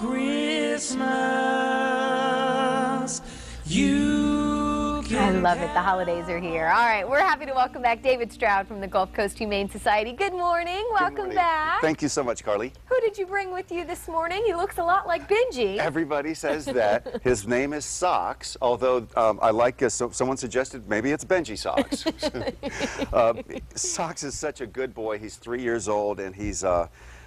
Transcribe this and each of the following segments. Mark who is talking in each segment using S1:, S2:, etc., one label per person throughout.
S1: Christmas.
S2: I love it. The holidays are here. All right, we're happy to welcome back David Stroud from the Gulf Coast Humane Society. Good morning. Welcome back.
S3: Thank you so much, Carly.
S2: Who did you bring with you this morning? He looks a lot like Benji.
S3: Everybody says that. His name is Socks, although I like, someone suggested maybe it's Benji Socks. Socks is such a good boy. He's 3 years old, and he's,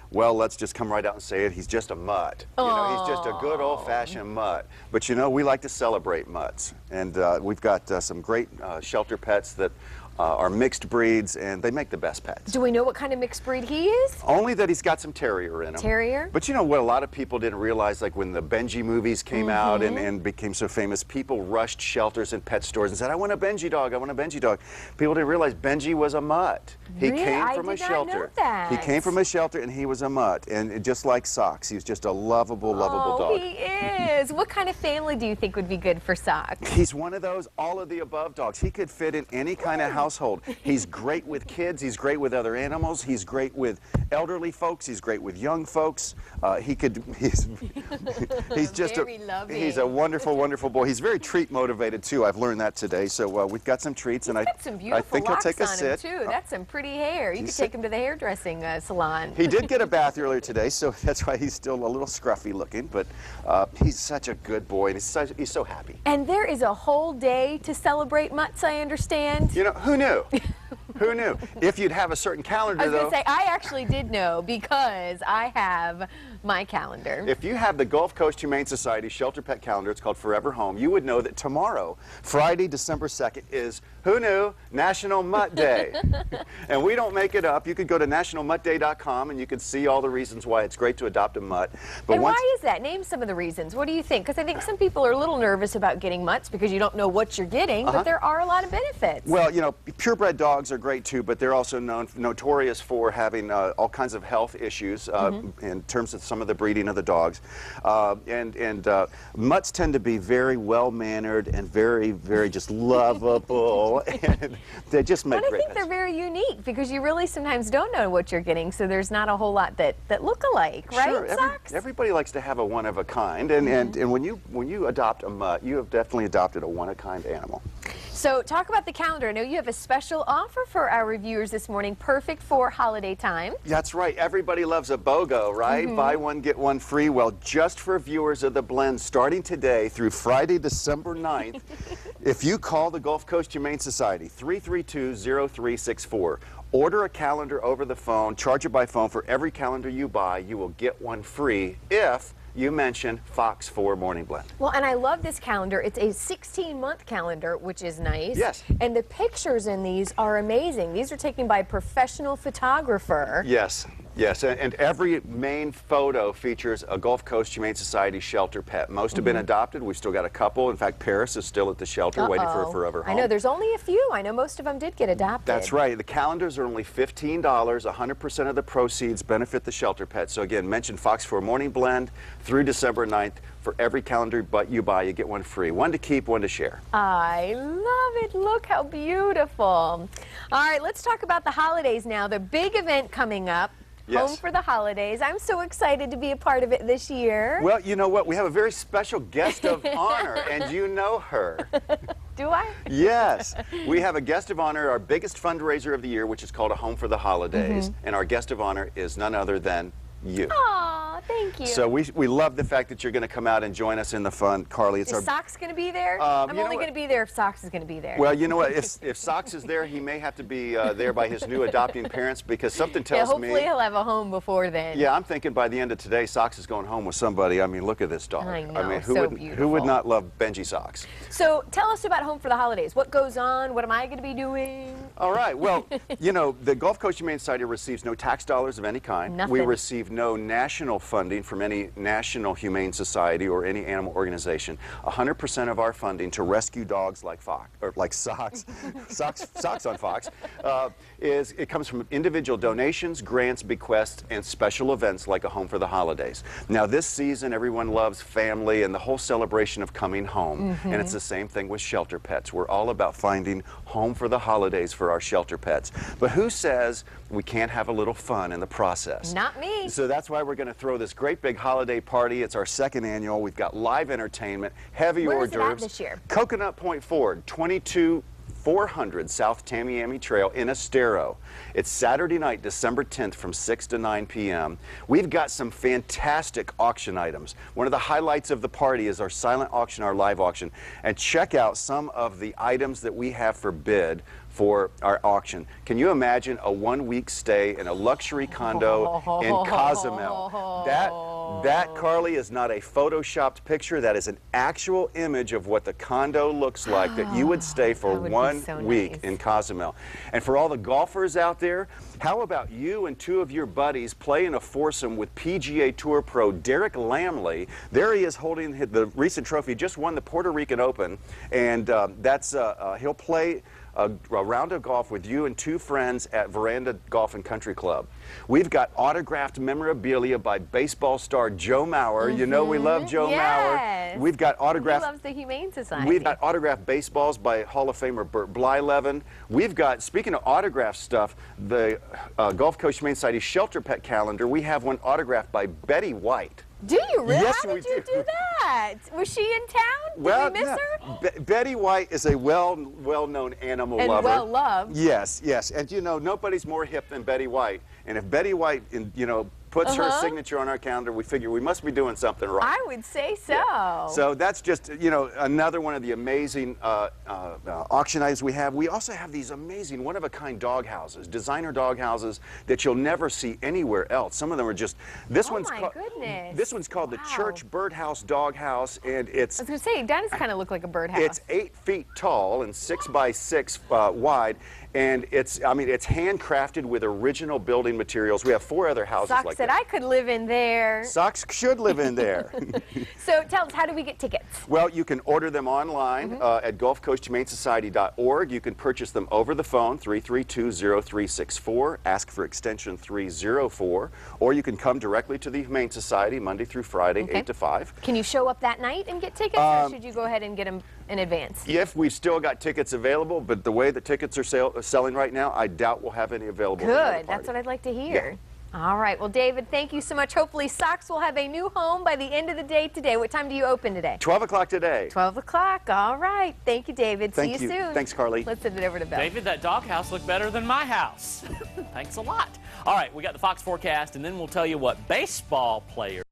S3: well, let's just come right out and say it. He's just a mutt. You know, he's just a good old-fashioned mutt. But you know, we like to celebrate mutts, and we've got some great shelter pets that are mixed breeds, and they make the best pets.
S2: Do we know what kind of mixed breed he is?
S3: Only that he's got some terrier in him.
S2: Terrier?
S3: But you know what a lot of people didn't realize, like when the Benji movies came out and became so famous, people rushed shelters and pet stores and said, I want a Benji dog, I want a Benji dog. People didn't realize Benji was a mutt. He came from a shelter.
S2: I did not know that.
S3: He came from a shelter and he was a mutt. And just like Socks, he's just a lovable, lovable dog.
S2: He is. What kind of family do you think would be good for Socks?
S3: He's one of those all of the above dogs. He could fit in any kind of household. He's great with kids. He's great with other animals. He's great with elderly folks. He's great with young folks. He's just
S2: very loving.
S3: He's a wonderful, wonderful boy. He's very treat motivated too. I've learned that today. So we've got some treats, and I think he'll take a sit.
S2: Too. That's some pretty hair. You could take him to the hairdressing salon.
S3: He did get a bath earlier today, so that's why he's still a little scruffy looking. But he's such a good boy, and he's so happy.
S2: And there is a whole day to celebrate mutts, I understand.
S3: You know, who knew? Who knew? If you'd have a certain calendar,
S2: I was going to say, I actually did know because I have my calendar.
S3: If you have the Gulf Coast Humane Society Shelter Pet Calendar, it's called Forever Home, you would know that tomorrow, Friday, December 2nd, is, who knew, National Mutt Day. And we don't make it up. You could go to nationalmuttday.com and you could see all the reasons why it's great to adopt a mutt. But
S2: and why is that? Name some of the reasons. What do you think? Because I think some people are a little nervous about getting mutts because you don't know what you're getting, but there are a lot of benefits.
S3: Well, you know, purebred dogs are great too, but they're also notorious for having all kinds of health issues in terms of some of the breeding of the dogs. Mutts tend to be very well-mannered and very, very just lovable, and they just make great pets.
S2: I think they're very unique because you really sometimes don't know what you're getting, so there's not a whole lot that look alike, right?
S3: Sure, everybody likes to have a one-of-a-kind, and when you adopt a mutt, you have definitely adopted a one-of-a-kind animal.
S2: So talk about the calendar. I know you have a special offer for our reviewers this morning, perfect for holiday time.
S3: That's right. Everybody loves a BOGO, right? Buy one, get one free. Well, just for viewers of the blend, starting today through Friday, December 9th, if you call the Gulf Coast Humane Society, 332-0364, order a calendar over the phone, charge it by phone. For every calendar you buy, you will get one free if you mentioned Fox 4 Morning Blend.
S2: Well, and I love this calendar. It's a 16-month calendar, which is nice.
S3: Yes.
S2: And the pictures in these are amazing. These are taken by a professional photographer.
S3: Yes. Yes, and every main photo features a Gulf Coast Humane Society shelter pet. Most have been adopted. We've still got a couple. In fact, Paris is still at the shelter waiting for a forever home.
S2: I know, there's only a few. I know most of them did get adopted.
S3: That's right. The calendars are only $15. 100% of the proceeds benefit the shelter pet. So again, mention Fox 4 Morning Blend through December 9th. For every calendar you buy, you get one free. One to keep, one to share.
S2: I love it. Look how beautiful. All right, let's talk about the holidays now. The big event coming up.
S3: Yes.
S2: Home for the holidays. I'm so excited to be a part of it this year.
S3: Well, you know what? We have a very special guest of honor, and you know her.
S2: Do I?
S3: Yes. We have a guest of honor, our biggest fundraiser of the year, which is called A Home for the Holidays. And our guest of honor is none other than you.
S2: Aw, thank you.
S3: So we love the fact that you're going to come out and join us in the fun. Carly, it's
S2: Is Socks going to be there? I'm only going to be there if Socks is going to be there.
S3: Well, you know what? If Socks is there, he may have to be there by his new adopting parents, because something tells me...
S2: hopefully he'll have a home before then.
S3: Yeah, I'm thinking by the end of today, Socks is going home with somebody. I mean, look at this dog.
S2: I know,
S3: mean,
S2: who
S3: would not love Benji Socks?
S2: So tell us about Home for the Holidays. What goes on? What am I going to be doing?
S3: All right. Well, you know, the Gulf Coast Humane Society receives no tax dollars of any kind.
S2: Nothing.
S3: We receive no national funding from any national humane society or any animal organization. 100% of our funding to rescue dogs like Socks, Socks on Fox, it comes from individual donations, grants, bequests, and special events like A Home for the Holidays. Now, this season, everyone loves family and the whole celebration of coming home. And it's the same thing with shelter pets. We're all about finding home for the holidays for for our shelter pets. But who says we can't have a little fun in the process?
S2: Not me.
S3: So that's why we're going to throw this great big holiday party. It's our second annual. We've got live entertainment, heavy
S2: Where
S3: hors
S2: is it at
S3: d'oeuvres.
S2: this year?
S3: Coconut Point Ford, 22400 South Tamiami Trail in Estero. It's Saturday night, December 10th from 6 to 9 p.m. We've got some fantastic auction items. One of the highlights of the party is our silent auction, our live auction. And check out some of the items that we have for bid for our auction. Can you imagine a 1-week stay in a luxury condo in Cozumel? That, Carly, is not a photoshopped picture. That is an actual image of what the condo looks like that you would stay for
S2: That would be
S3: 1
S2: so
S3: week
S2: nice.
S3: in Cozumel. And for all the golfers out there, how about you and 2 of your buddies play in a foursome with PGA Tour pro Derek Lamley? There he is holding the recent trophy. He just won the Puerto Rican Open, and he'll play a round of golf with you and 2 friends at Veranda Golf and Country Club. We've got autographed memorabilia by baseball star Joe Mauer. You know we love Joe Mauer. We've got autographed.
S2: He loves the Humane Society.
S3: We've got autographed baseballs by Hall of Famer Burt Blyleven. We've got, speaking of autographed stuff, the Gulf Coast Humane Society shelter pet calendar. We have one autographed by Betty White.
S2: Do you really?
S3: Yes,
S2: How
S3: we
S2: did you
S3: do.
S2: do that? Was she in town?
S3: Well,
S2: Did we miss her?
S3: Betty White is a well-known animal
S2: And
S3: lover.
S2: well-loved.
S3: Yes, yes. And you know, nobody's more hip than Betty White. And if Betty White, puts her signature on our calendar, we figure we must be doing something right.
S2: I would say so.
S3: Yeah. So that's just, another one of the amazing auction items we have. We also have these amazing one-of-a-kind dog houses, designer dog houses that you'll never see anywhere else. Some of them are just, this one's called the Church Birdhouse Dog House, and it's...
S2: I was going to say, it does kind of look like a birdhouse.
S3: It's 8 feet tall and 6 by 6 wide, and it's handcrafted with original building materials. We have 4 other houses
S2: Sock
S3: like
S2: said
S3: that.
S2: I could live in there.
S3: Socks should live in there.
S2: So tell us, how do we get tickets?
S3: Well, you can order them online at GulfCoastHumaneSociety.org. You can purchase them over the phone, 332-0364. Ask for extension 304. Or you can come directly to the Humane Society Monday through Friday, 8 to 5.
S2: Can you show up that night and get tickets, or should you go ahead and get them in advance?
S3: If we've still got tickets available, but the way the tickets are selling right now, I doubt we'll have any available.
S2: Good. That's what I'd like to hear.
S3: Yeah.
S2: All right. Well, David, thank you so much. Hopefully, Socks will have a new home by the end of the day today. What time do you open today?
S3: 12 o'clock today.
S2: 12 o'clock. All right. Thank you, David.
S3: Thank
S2: See you soon.
S3: Thanks, Carly.
S2: Let's send it over to Bill.
S1: David, that doghouse looked better than my house. Thanks a lot. All right, we got the Fox forecast, and then we'll tell you what baseball players